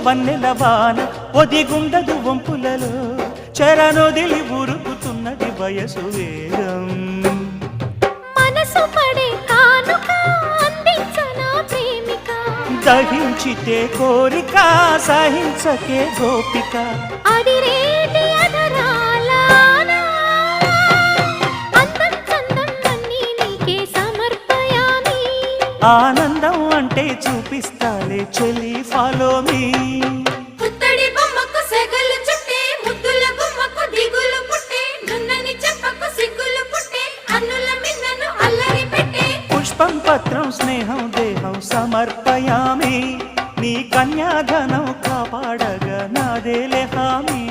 వన్నెల వాన ఒదిగుండదు వంపులలో చరణొదిలి ఉరుకుతున్నది వయసు వేగం మనసు పడే కానుక అందించనా ప్రేమిక దహించితే కోరిక సహించకే గోపిక అడిరేటి అధరాల అందం చందం అన్నీ నీకే సమర్పయామి ఆనందం అంటే చూపిస్తాలే చెలి ఫాలో మీ పుత్తడి బొమ్మకు సెగలు చుట్టే ముద్దుల గుమ్మకు దిగులు పుట్టే నున్నని చెప్పకు సిగ్గులు పుట్టే అన్నుల మిన్నను అల్లరి పెట్టే పుష్పం పత్రం స్నేహం దేహం సమర్పయామి నీ కన్యాధనం కాపాడగా నాదేలే హామీ